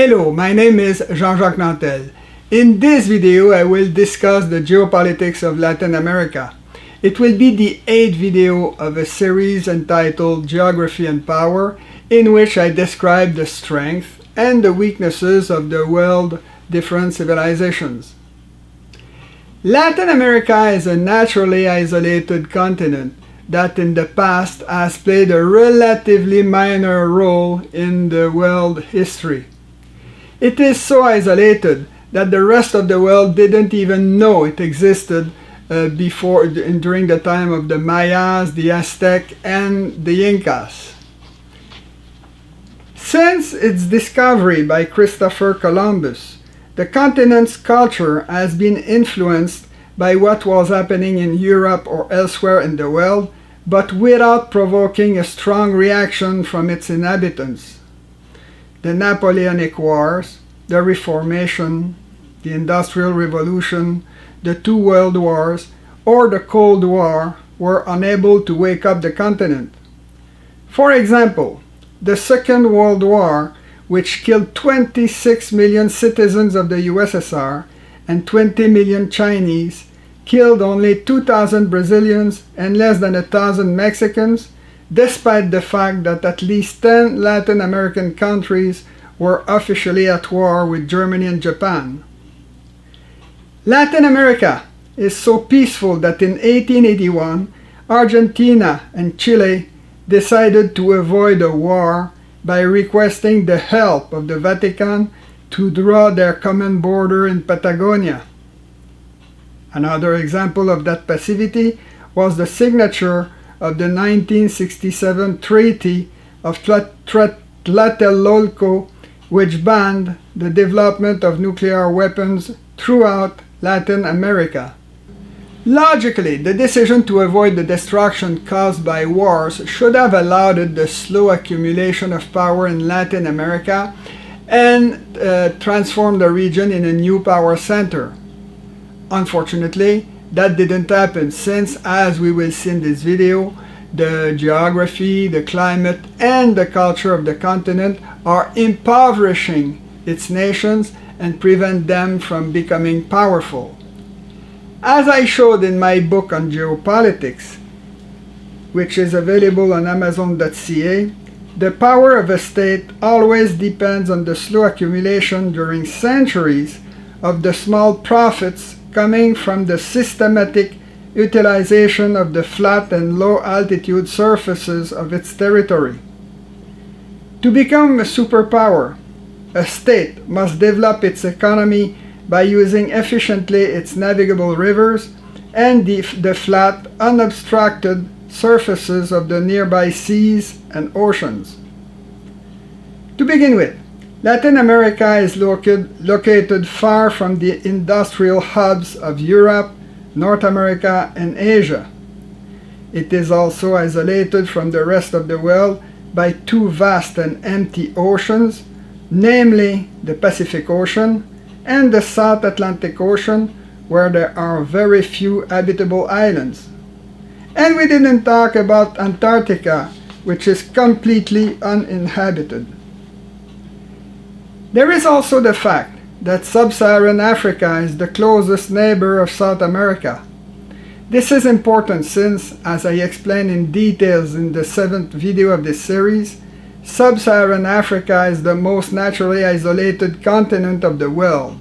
Hello, my name is Jean-Jacques. In this video, I will discuss the geopolitics of Latin America. It will be the 8th video of a series entitled Geography and Power, in which I describe the strength and the weaknesses of the world's different civilizations. Latin America is a naturally isolated continent that in the past has played a relatively minor role in the world history. It is so isolated that the rest of the world didn't even know it existed during the time of the Mayas, the Aztec, and the Incas. Since its discovery by Christopher Columbus, the continent's culture has been influenced by what was happening in Europe or elsewhere in the world, but without provoking a strong reaction from its inhabitants. The Napoleonic Wars, the Reformation, the Industrial Revolution, the two World Wars, or the Cold War were unable to wake up the continent. For example, the Second World War, which killed 26 million citizens of the USSR and 20 million Chinese, killed only 2,000 Brazilians and less than 1,000 Mexicans, despite the fact that at least 10 Latin American countries were officially at war with Germany and Japan. Latin America is so peaceful that in 1881, Argentina and Chile decided to avoid a war by requesting the help of the Vatican to draw their common border in Patagonia. Another example of that passivity was the signature of the 1967 Treaty of Tlatelolco, which banned the development of nuclear weapons throughout Latin America. Logically, the decision to avoid the destruction caused by wars should have allowed the slow accumulation of power in Latin America and transform the region in a new power center. Unfortunately, that didn't happen since, as we will see in this video, the geography, the climate, and the culture of the continent are impoverishing its nations and prevent them from becoming powerful. As I showed in my book on geopolitics, which is available on Amazon.ca, the power of a state always depends on the slow accumulation during centuries of the small profits coming from the systematic utilization of the flat and low altitude surfaces of its territory. To become a superpower, a state must develop its economy by using efficiently its navigable rivers and the flat, unobstructed surfaces of the nearby seas and oceans. To begin with, Latin America is located far from the industrial hubs of Europe, North America, and Asia. It is also isolated from the rest of the world by two vast and empty oceans, namely the Pacific Ocean and the South Atlantic Ocean, where there are very few habitable islands. And we didn't talk about Antarctica, which is completely uninhabited. There is also the fact that Sub-Saharan Africa is the closest neighbor of South America. This is important since, as I explained in details in the 7th video of this series, Sub-Saharan Africa is the most naturally isolated continent of the world.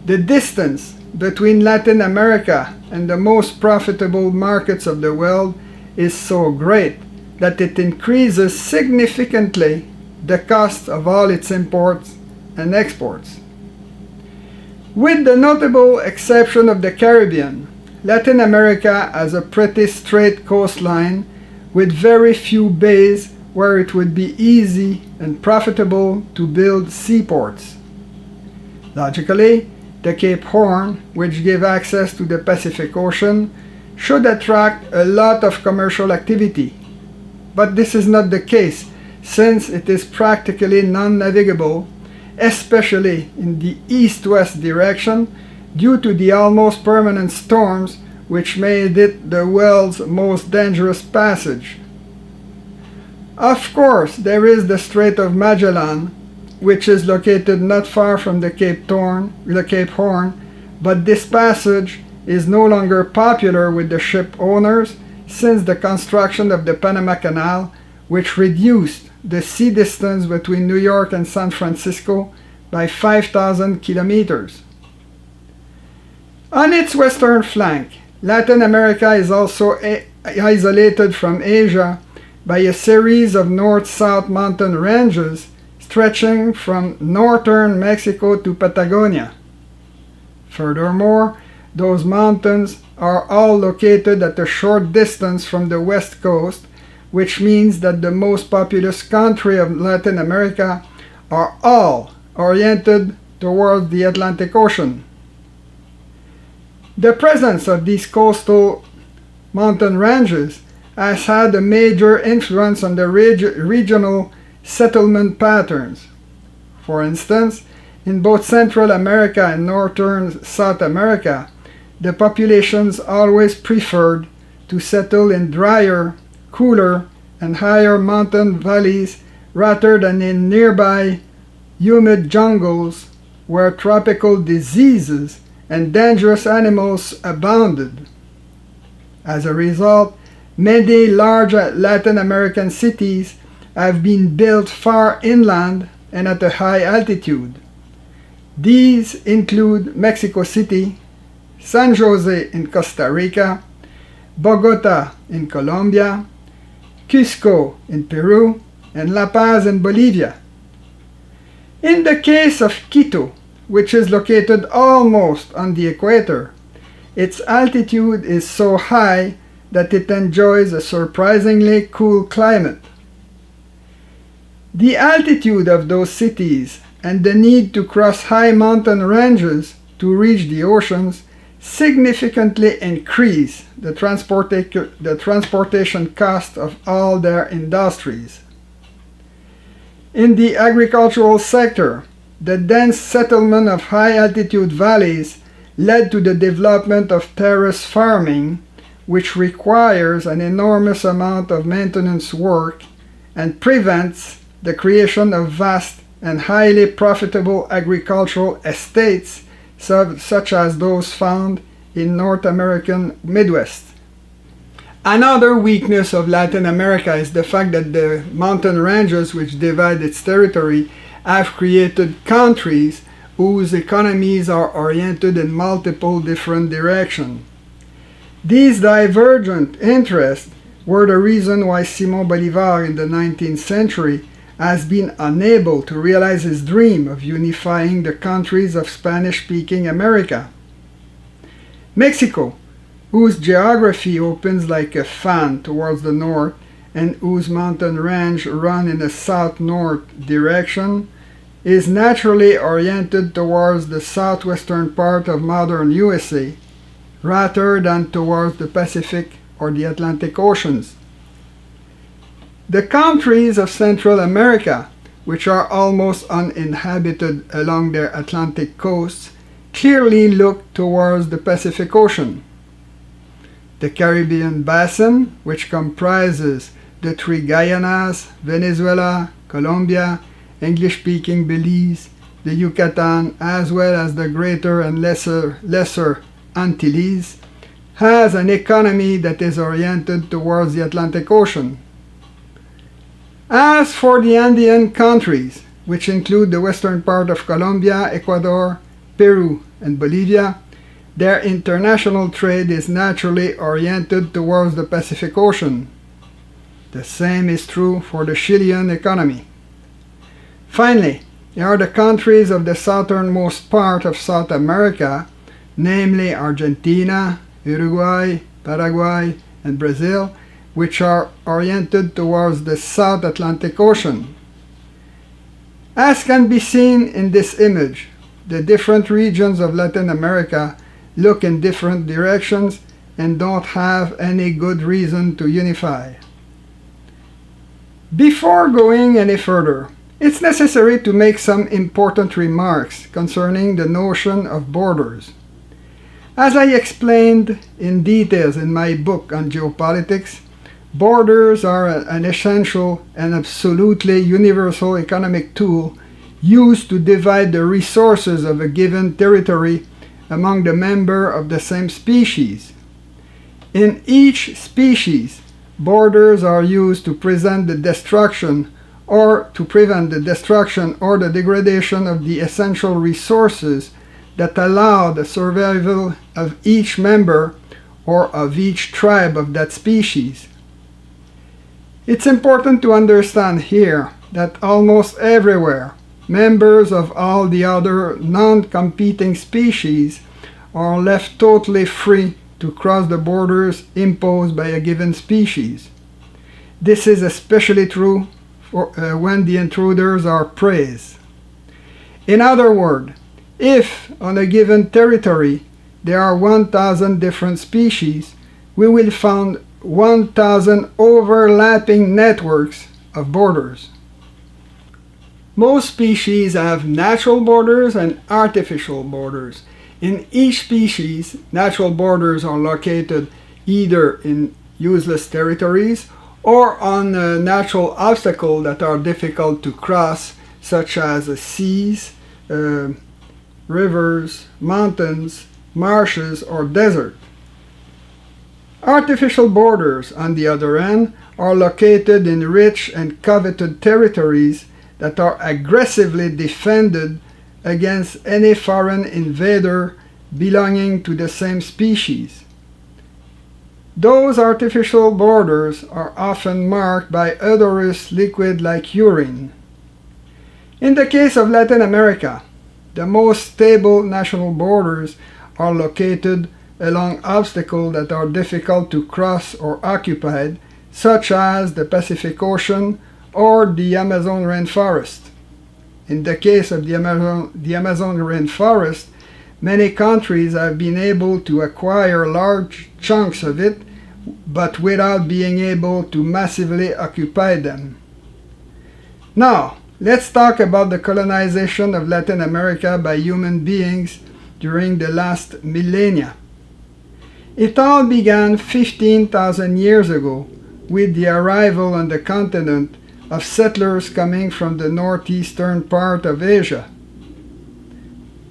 The distance between Latin America and the most profitable markets of the world is so great that it increases significantly the cost of all its imports and exports. With the notable exception of the Caribbean, Latin America has a pretty straight coastline with very few bays where it would be easy and profitable to build seaports. Logically, the Cape Horn, which gives access to the Pacific Ocean, should attract a lot of commercial activity. But this is not the case, since it is practically non-navigable, especially in the east-west direction, due to the almost permanent storms which made it the world's most dangerous passage. Of course, there is the Strait of Magellan, which is located not far from the Cape Horn, but this passage is no longer popular with the ship owners since the construction of the Panama Canal, which reduced the sea distance between New York and San Francisco by 5,000 kilometers. On its western flank, Latin America is also isolated from Asia by a series of north-south mountain ranges stretching from northern Mexico to Patagonia. Furthermore, those mountains are all located at a short distance from the west coast, which means that the most populous countries of Latin America are all oriented towards the Atlantic Ocean. The presence of these coastal mountain ranges has had a major influence on the regional settlement patterns. For instance, in both Central America and northern South America, the populations always preferred to settle in drier, cooler, and higher mountain valleys rather than in nearby humid jungles where tropical diseases and dangerous animals abounded. As a result, many large Latin American cities have been built far inland and at a high altitude. These include Mexico City, San Jose in Costa Rica, Bogota in Colombia, Cusco in Peru, and La Paz in Bolivia. In the case of Quito, which is located almost on the equator, its altitude is so high that it enjoys a surprisingly cool climate. The altitude of those cities and the need to cross high mountain ranges to reach the oceans significantly increase the transportation cost of all their industries. In the agricultural sector, the dense settlement of high-altitude valleys led to the development of terrace farming, which requires an enormous amount of maintenance work and prevents the creation of vast and highly profitable agricultural estates such as those found in North American Midwest. Another weakness of Latin America is the fact that the mountain ranges which divide its territory have created countries whose economies are oriented in multiple different directions. These divergent interests were the reason why Simón Bolívar in the 19th century has been unable to realize his dream of unifying the countries of Spanish-speaking America. Mexico, whose geography opens like a fan towards the north and whose mountain range run in a south-north direction, is naturally oriented towards the southwestern part of modern USA, rather than towards the Pacific or the Atlantic Oceans. The countries of Central America, which are almost uninhabited along their Atlantic coasts, clearly look towards the Pacific Ocean. The Caribbean Basin, which comprises the three Guyanas, Venezuela, Colombia, English-speaking Belize, the Yucatan, as well as the Greater and Lesser Antilles, has an economy that is oriented towards the Atlantic Ocean. As for the Andean countries, which include the western part of Colombia, Ecuador, Peru, and Bolivia, their international trade is naturally oriented towards the Pacific Ocean. The same is true for the Chilean economy. Finally, there are the countries of the southernmost part of South America, namely Argentina, Uruguay, Paraguay, and Brazil, which are oriented towards the South Atlantic Ocean. As can be seen in this image, the different regions of Latin America look in different directions and don't have any good reason to unify. Before going any further, it's necessary to make some important remarks concerning the notion of borders. As I explained in details in my book on geopolitics, borders are an essential and absolutely universal economic tool used to divide the resources of a given territory among the members of the same species. In each species, borders are used to prevent the destruction or the degradation of the essential resources that allow the survival of each member or of each tribe of that species. It's important to understand here that almost everywhere, members of all the other non-competing species are left totally free to cross the borders imposed by a given species. This is especially true when the intruders are prey. In other words, if on a given territory there are 1,000 different species, we will find 1,000 overlapping networks of borders. Most species have natural borders and artificial borders. In each species, natural borders are located either in useless territories or on natural obstacles that are difficult to cross, such as seas, rivers, mountains, marshes, or desert. Artificial borders, on the other hand, are located in rich and coveted territories that are aggressively defended against any foreign invader belonging to the same species. Those artificial borders are often marked by odorous liquid like urine. In the case of Latin America, the most stable national borders are located along obstacles that are difficult to cross or occupied, such as the Pacific Ocean or the Amazon rainforest. In the case of the Amazon rainforest, many countries have been able to acquire large chunks of it, but without being able to massively occupy them. Now, let's talk about the colonization of Latin America by human beings during the last millennia. It all began 15,000 years ago with the arrival on the continent of settlers coming from the northeastern part of Asia.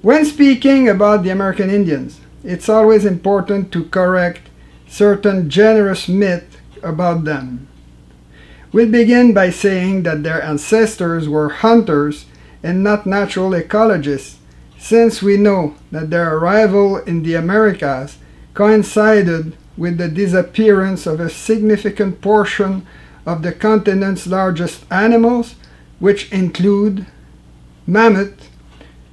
When speaking about the American Indians, it's always important to correct certain generous myths about them. We'll begin by saying that their ancestors were hunters and not natural ecologists, since we know that their arrival in the Americas coincided with the disappearance of a significant portion of the continent's largest animals, which include mammoth,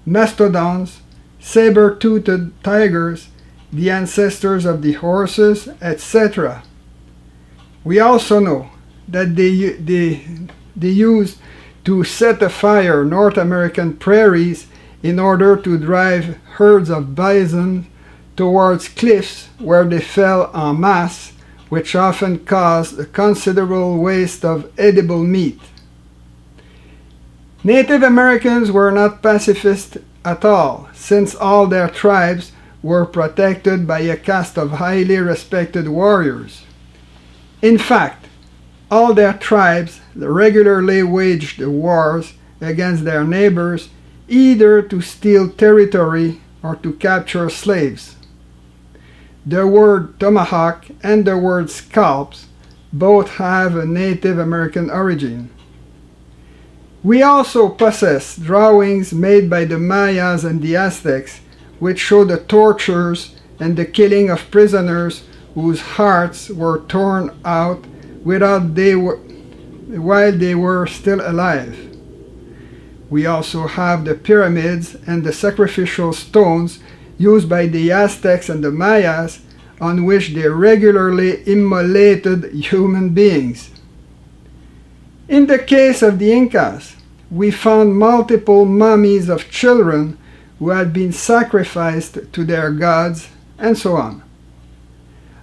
mastodons, saber-toothed tigers, the ancestors of the horses, etc. We also know that they used to set afire North American prairies in order to drive herds of bison towards cliffs where they fell en masse, which often caused a considerable waste of edible meat. Native Americans were not pacifists at all, since all their tribes were protected by a caste of highly respected warriors. In fact, all their tribes regularly waged wars against their neighbors, either to steal territory or to capture slaves. The word tomahawk and the word scalps both have a Native American origin. We also possess drawings made by the Mayas and the Aztecs, which show the tortures and the killing of prisoners whose hearts were torn out while they were still alive. We also have the pyramids and the sacrificial stones used by the Aztecs and the Mayas, on which they regularly immolated human beings. In the case of the Incas, we found multiple mummies of children who had been sacrificed to their gods, and so on.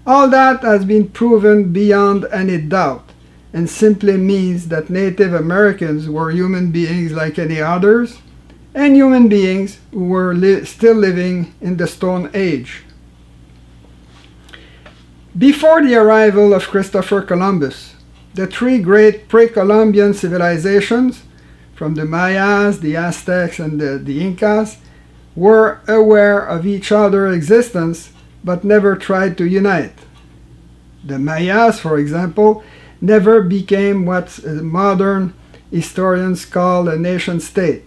All that has been proven beyond any doubt, and simply means that Native Americans were human beings like any others, and human beings who were still living in the Stone Age. Before the arrival of Christopher Columbus, the three great pre-Columbian civilizations, from the Mayas, the Aztecs, and the Incas, were aware of each other's existence but never tried to unite. The Mayas, for example, never became what modern historians call a nation-state.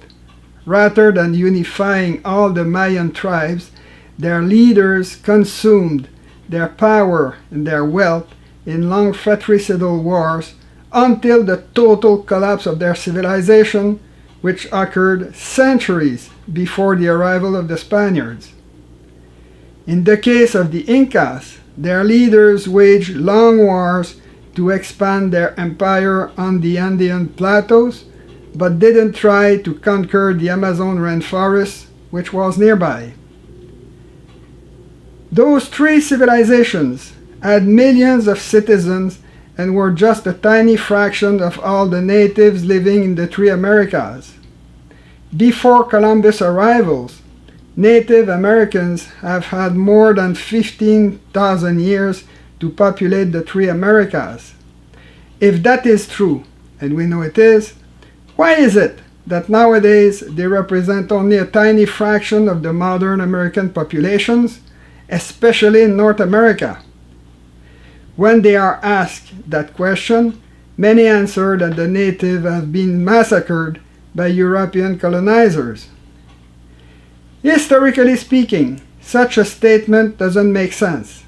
Rather than unifying all the Mayan tribes, their leaders consumed their power and their wealth in long fratricidal wars until the total collapse of their civilization, which occurred centuries before the arrival of the Spaniards. In the case of the Incas, their leaders waged long wars to expand their empire on the Andean plateaus, but didn't try to conquer the Amazon rainforest, which was nearby. Those three civilizations had millions of citizens and were just a tiny fraction of all the natives living in the three Americas. Before Columbus' arrivals, Native Americans have had more than 15,000 years to populate the three Americas. If that is true, and we know it is, why is it that nowadays they represent only a tiny fraction of the modern American populations, especially in North America? When they are asked that question, many answer that the natives have been massacred by European colonizers. Historically speaking, such a statement doesn't make sense.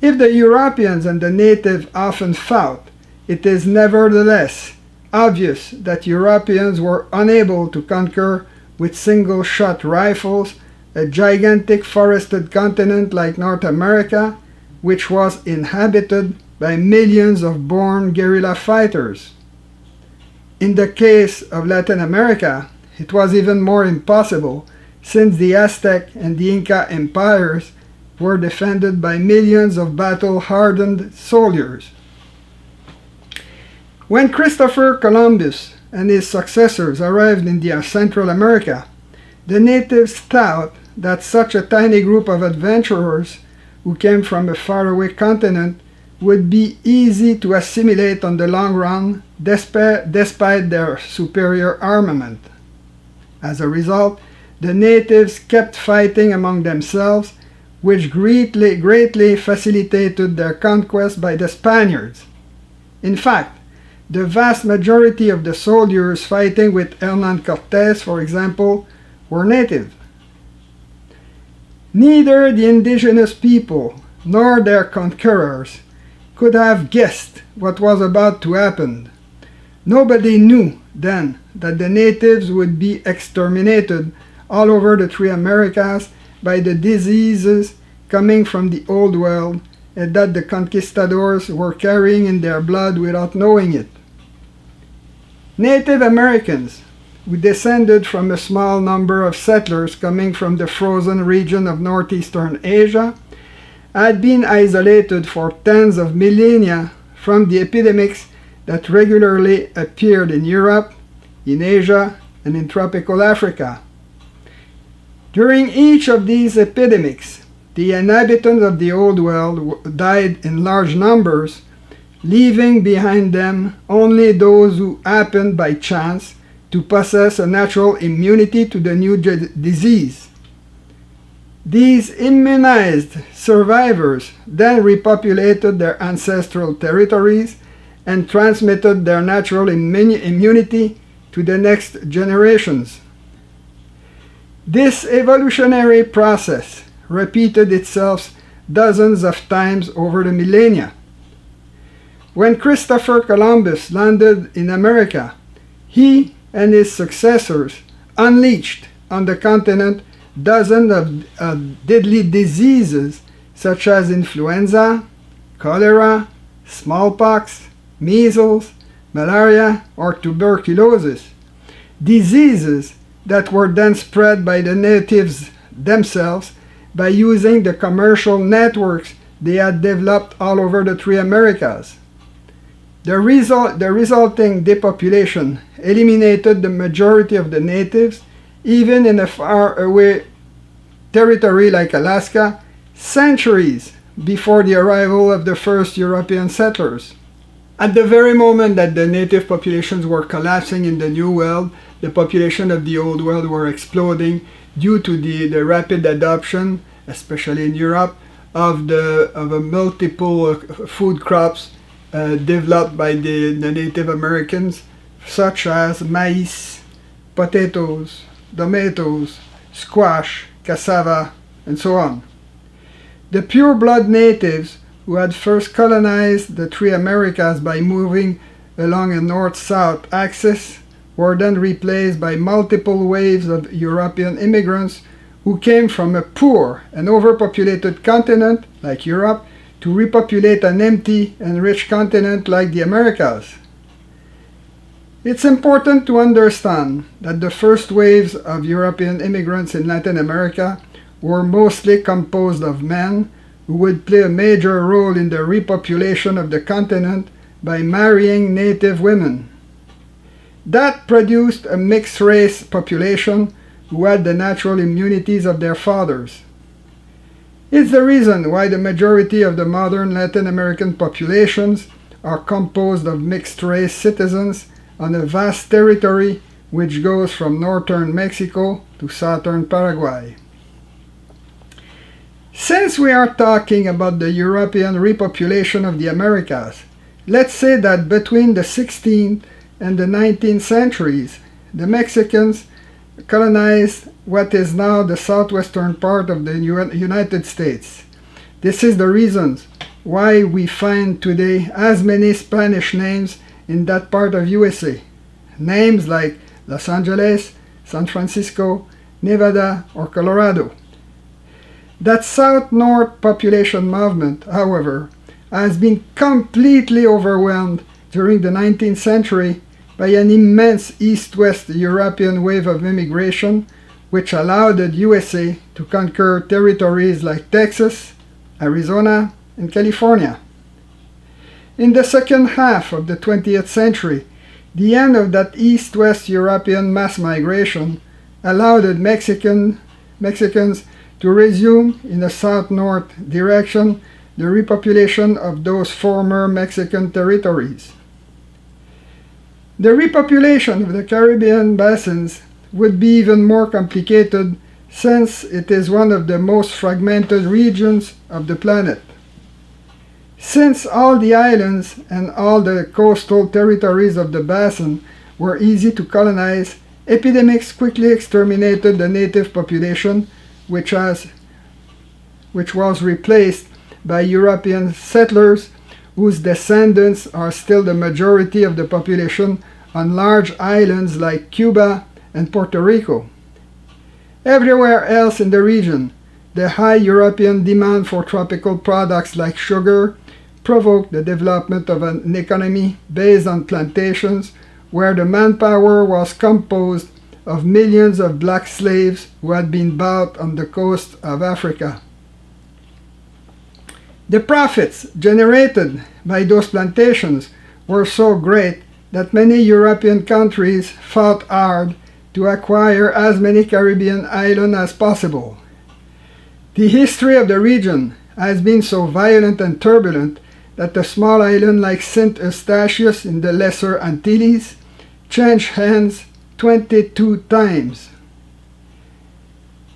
If the Europeans and the natives often fought, it is nevertheless obvious that Europeans were unable to conquer with single-shot rifles a gigantic forested continent like North America, which was inhabited by millions of born guerrilla fighters. In the case of Latin America, it was even more impossible, since the Aztec and the Inca empires were defended by millions of battle-hardened soldiers. When Christopher Columbus and his successors arrived in Central America, the natives thought that such a tiny group of adventurers who came from a faraway continent would be easy to assimilate on the long run, despite their superior armament. As a result, the natives kept fighting among themselves, which greatly facilitated their conquest by the Spaniards. In fact, the vast majority of the soldiers fighting with Hernán Cortés, for example, were native. Neither the indigenous people nor their conquerors could have guessed what was about to happen. Nobody knew then that the natives would be exterminated all over the three Americas by the diseases coming from the Old World and that the conquistadors were carrying in their blood without knowing it. Native Americans, who descended from a small number of settlers coming from the frozen region of northeastern Asia, had been isolated for tens of millennia from the epidemics that regularly appeared in Europe, in Asia, and in tropical Africa. During each of these epidemics, the inhabitants of the Old World died in large numbers, leaving behind them only those who happened by chance to possess a natural immunity to the new disease. These immunized survivors then repopulated their ancestral territories and transmitted their natural immunity to the next generations. This evolutionary process repeated itself dozens of times over the millennia. When Christopher Columbus landed in America, he and his successors unleashed on the continent dozens of deadly diseases such as influenza, cholera, smallpox, measles, malaria, or tuberculosis, diseases that were then spread by the natives themselves by using the commercial networks they had developed all over the three Americas. The resulting depopulation eliminated the majority of the natives, even in a far-away territory like Alaska, centuries before the arrival of the first European settlers. At the very moment that the native populations were collapsing in the New World, the population of the Old World were exploding due to the rapid adoption, especially in Europe, of a multiple food crops developed by the Native Americans, such as maize, potatoes, tomatoes, squash, cassava, and so on. The pure-blood natives who had first colonized the three Americas by moving along a north-south axis were then replaced by multiple waves of European immigrants who came from a poor and overpopulated continent like Europe to repopulate an empty and rich continent like the Americas. It's important to understand that the first waves of European immigrants in Latin America were mostly composed of men who would play a major role in the repopulation of the continent by marrying native women. That produced a mixed-race population who had the natural immunities of their fathers. It's the reason why the majority of the modern Latin American populations are composed of mixed-race citizens on a vast territory which goes from northern Mexico to southern Paraguay. Since we are talking about the European repopulation of the Americas, let's say that between the 16th and the 19th centuries, the Mexicans colonized what is now the southwestern part of the United States. This is the reason why we find today as many Spanish names in that part of USA. Names like Los Angeles, San Francisco, Nevada, or Colorado. That south-north population movement, however, has been completely overwhelmed during the 19th century by an immense east-west European wave of immigration, which allowed the USA to conquer territories like Texas, Arizona, and California. In the second half of the 20th century, the end of that east-west European mass migration allowed the Mexicans to resume in a south-north direction the repopulation of those former Mexican territories. The repopulation of the Caribbean basins would be even more complicated since it is one of the most fragmented regions of the planet. Since all the islands and all the coastal territories of the basin were easy to colonize, epidemics quickly exterminated the native population, which was replaced by European settlers whose descendants are still the majority of the population on large islands like Cuba and Puerto Rico. Everywhere else in the region, the high European demand for tropical products like sugar provoked the development of an economy based on plantations where the manpower was composed of millions of black slaves who had been bought on the coast of Africa. The profits generated by those plantations were so great that many European countries fought hard to acquire as many Caribbean islands as possible. The history of the region has been so violent and turbulent that a small island like St. Eustatius in the Lesser Antilles changed hands 22 times.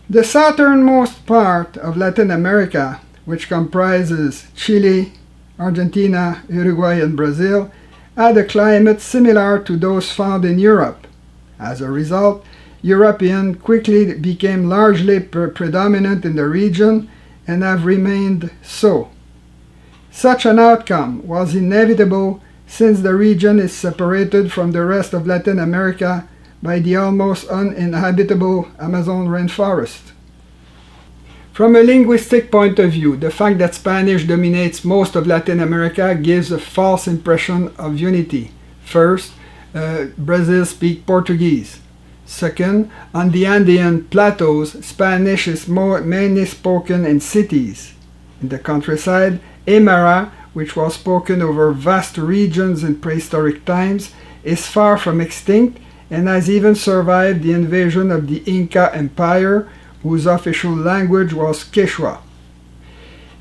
The southernmost part of Latin America, which comprises Chile, Argentina, Uruguay, and Brazil, had a climate similar to those found in Europe. As a result, Europeans quickly became largely predominant in the region and have remained so. Such an outcome was inevitable since the region is separated from the rest of Latin America by the almost uninhabitable Amazon rainforest. From a linguistic point of view, the fact that Spanish dominates most of Latin America gives a false impression of unity. First, Brazil speaks Portuguese. Second, on the Andean plateaus, Spanish is mainly spoken in cities. In the countryside, Aymara, which was spoken over vast regions in prehistoric times, is far from extinct and has even survived the invasion of the Inca Empire, whose official language was Quechua.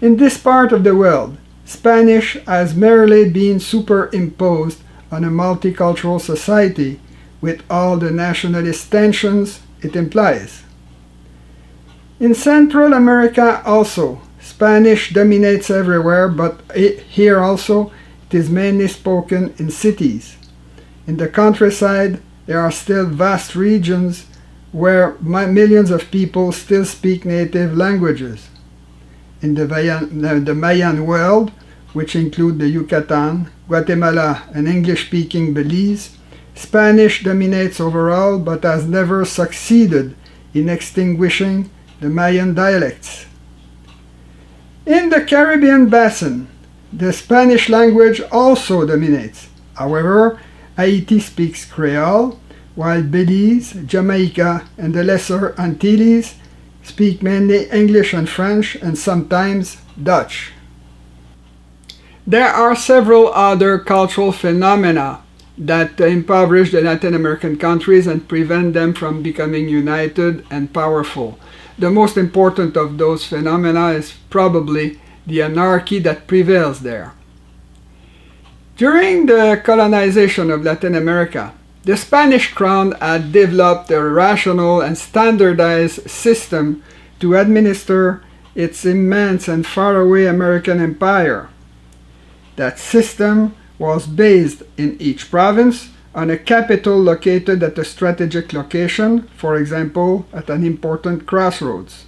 In this part of the world, Spanish has merely been superimposed on a multicultural society with all the nationalist tensions it implies. In Central America also, Spanish dominates everywhere, but here also it is mainly spoken in cities. In the countryside, there are still vast regions where millions of people still speak native languages. In the Mayan world, which include the Yucatan, Guatemala, and English-speaking Belize, Spanish dominates overall but has never succeeded in extinguishing the Mayan dialects. In the Caribbean basin, the Spanish language also dominates. However, Haiti speaks Creole, while Belize, Jamaica, and the Lesser Antilles speak mainly English and French, and sometimes Dutch. There are several other cultural phenomena that impoverish the Latin American countries and prevent them from becoming united and powerful. The most important of those phenomena is probably the anarchy that prevails there. During the colonization of Latin America, the Spanish crown had developed a rational and standardized system to administer its immense and faraway American empire. That system was based in each province on a capital located at a strategic location, for example, at an important crossroads.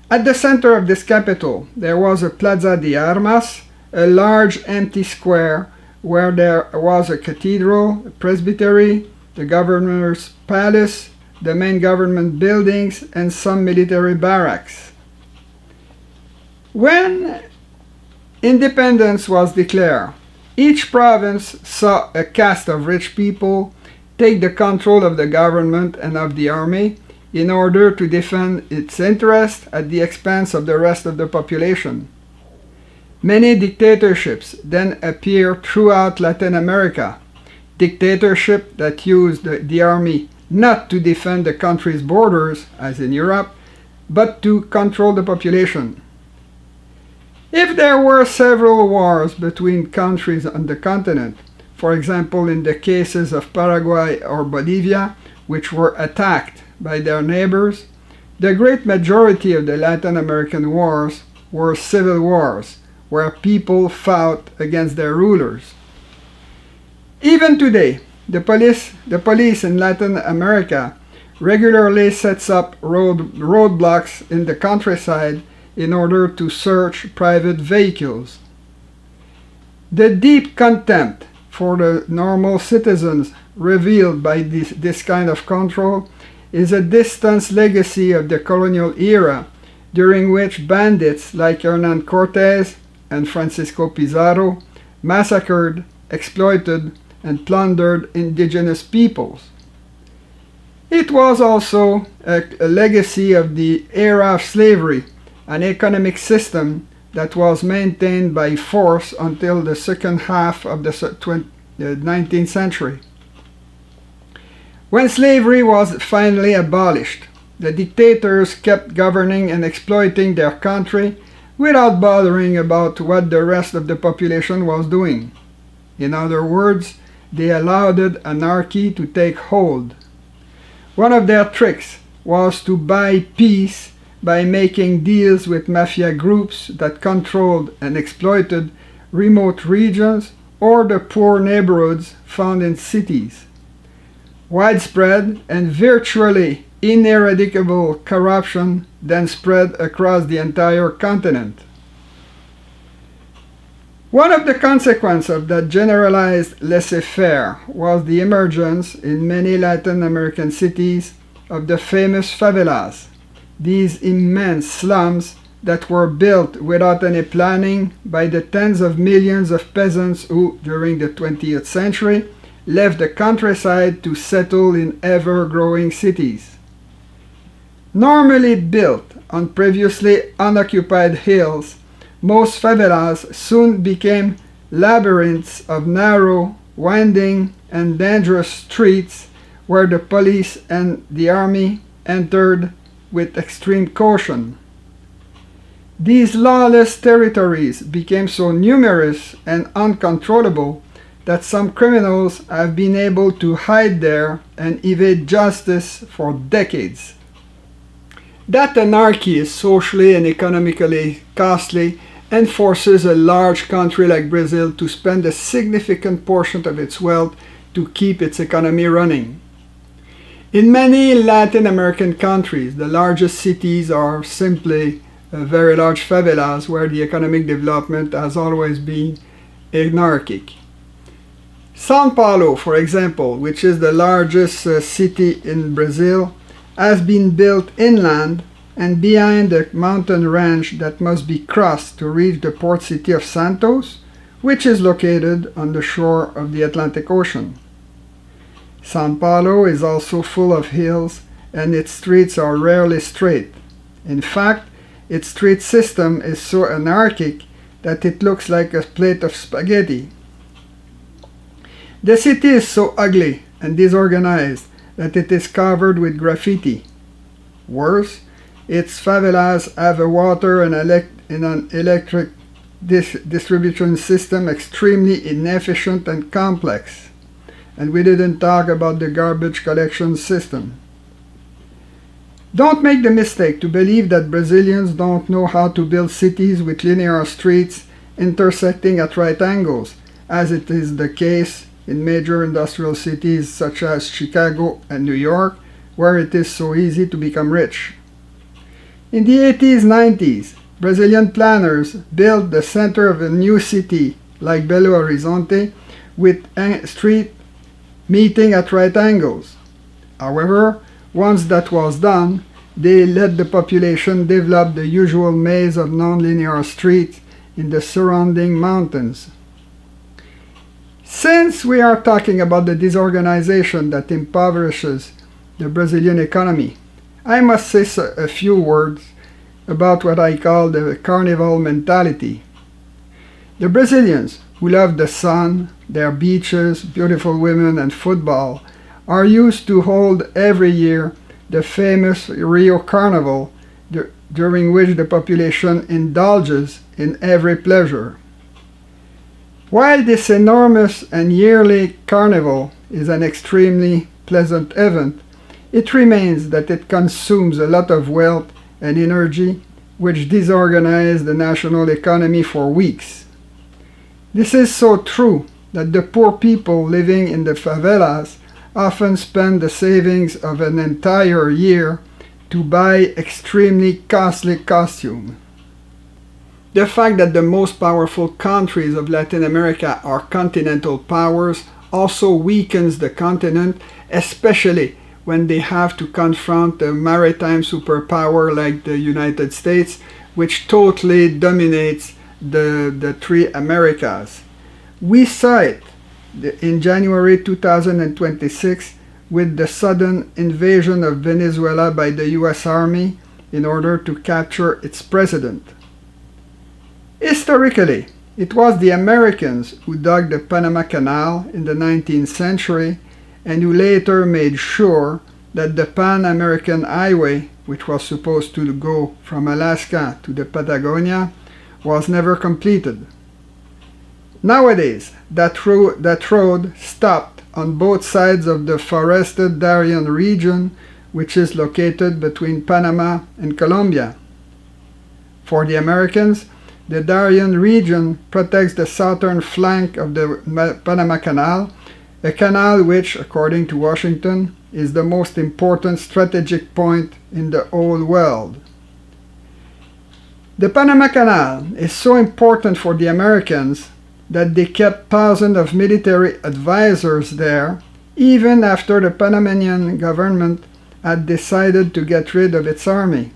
At the center of this capital, there was a Plaza de Armas, a large empty square where there was a cathedral, a presbytery, the governor's palace, the main government buildings, and some military barracks. When independence was declared, each province saw a caste of rich people take the control of the government and of the army in order to defend its interests at the expense of the rest of the population. Many dictatorships then appeared throughout Latin America, dictatorships that used the army not to defend the country's borders, as in Europe, but to control the population. If there were several wars between countries on the continent, for example in the cases of Paraguay or Bolivia, which were attacked by their neighbors, the great majority of the Latin American wars were civil wars, where people fought against their rulers. Even today, the police in Latin America regularly sets up roadblocks in the countryside in order to search private vehicles. The deep contempt for the normal citizens revealed by this kind of control is a distant legacy of the colonial era, during which bandits like Hernan Cortés and Francisco Pizarro massacred, exploited, and plundered indigenous peoples. It was also a legacy of the era of slavery, an economic system that was maintained by force until the second half of the 19th century. When slavery was finally abolished, the dictators kept governing and exploiting their country without bothering about what the rest of the population was doing. In other words, they allowed anarchy to take hold. One of their tricks was to buy peace by making deals with mafia groups that controlled and exploited remote regions or the poor neighborhoods found in cities. Widespread and virtually ineradicable corruption then spread across the entire continent. One of the consequences of that generalized laissez-faire was the emergence in many Latin American cities of the famous favelas, these immense slums that were built without any planning by the tens of millions of peasants who, during the 20th century, left the countryside to settle in ever-growing cities. Normally built on previously unoccupied hills, most favelas soon became labyrinths of narrow, winding, and dangerous streets where the police and the army entered with extreme caution. These lawless territories became so numerous and uncontrollable that some criminals have been able to hide there and evade justice for decades. That anarchy is socially and economically costly and forces a large country like Brazil to spend a significant portion of its wealth to keep its economy running. In many Latin American countries, the largest cities are simply very large favelas where the economic development has always been anarchic. São Paulo, for example, which is the largest city in Brazil, has been built inland and behind a mountain range that must be crossed to reach the port city of Santos, which is located on the shore of the Atlantic Ocean. São Paulo is also full of hills and its streets are rarely straight. In fact, its street system is so anarchic that it looks like a plate of spaghetti. The city is so ugly and disorganized that it is covered with graffiti. Worse, its favelas have a water and an electric distribution system extremely inefficient and complex. And we didn't talk about the garbage collection system. Don't make the mistake to believe that Brazilians don't know how to build cities with linear streets intersecting at right angles, as it is the case in major industrial cities such as Chicago and New York, where it is so easy to become rich. In the 80s, 90s, Brazilian planners built the center of a new city like Belo Horizonte with street meeting at right angles. However, once that was done, they let the population develop the usual maze of nonlinear streets in the surrounding mountains. Since we are talking about the disorganization that impoverishes the Brazilian economy, I must say a few words about what I call the carnival mentality. The Brazilians, who love the sun, their beaches, beautiful women, and football, are used to hold every year the famous Rio Carnival, during which the population indulges in every pleasure. While this enormous and yearly carnival is an extremely pleasant event, it remains that it consumes a lot of wealth and energy, which disorganize the national economy for weeks. This is so true that the poor people living in the favelas often spend the savings of an entire year to buy extremely costly costumes. The fact that the most powerful countries of Latin America are continental powers also weakens the continent, especially when they have to confront a maritime superpower like the United States, which totally dominates the three Americas. We saw it in January 2026 with the sudden invasion of Venezuela by the US Army in order to capture its president. Historically, it was the Americans who dug the Panama Canal in the 19th century and who later made sure that the Pan-American Highway, which was supposed to go from Alaska to the Patagonia, was never completed. Nowadays, that road stopped on both sides of the forested Darien region, which is located between Panama and Colombia. For the Americans, the Darien region protects the southern flank of the Panama Canal, a canal which, according to Washington, is the most important strategic point in the whole world. The Panama Canal is so important for the Americans that they kept thousands of military advisors there, even after the Panamanian government had decided to get rid of its army.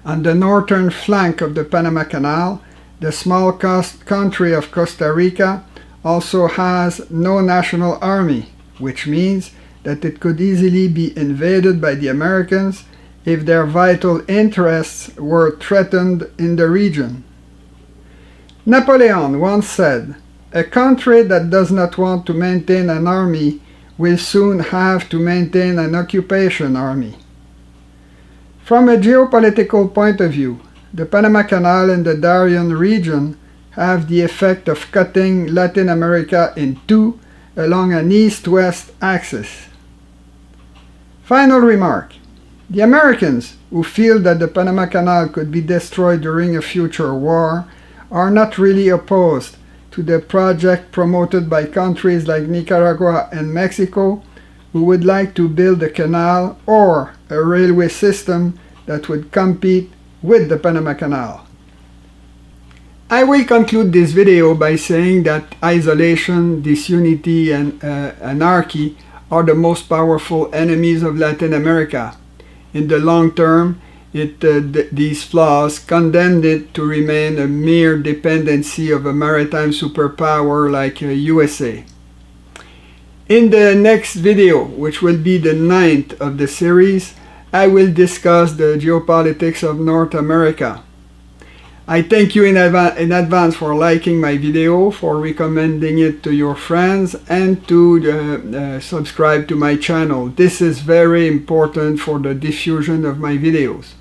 On the northern flank of the Panama Canal, the small country of Costa Rica also has no national army, which means that it could easily be invaded by the Americans if their vital interests were threatened in the region. Napoleon once said, "A country that does not want to maintain an army will soon have to maintain an occupation army." From a geopolitical point of view, the Panama Canal and the Darien region have the effect of cutting Latin America in two along an east-west axis. Final remark. The Americans, who feel that the Panama Canal could be destroyed during a future war, are not really opposed to the project promoted by countries like Nicaragua and Mexico, who would like to build a canal or a railway system that would compete with the Panama Canal. I will conclude this video by saying that isolation, disunity, and anarchy are the most powerful enemies of Latin America. In the long term, these flaws condemned it to remain a mere dependency of a maritime superpower like USA. In the next video, which will be the 9th of the series, I will discuss the geopolitics of North America. I thank you in advance for liking my video, for recommending it to your friends, and to subscribe to my channel. This is very important for the diffusion of my videos.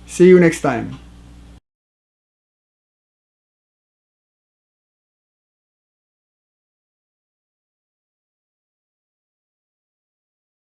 See you next time.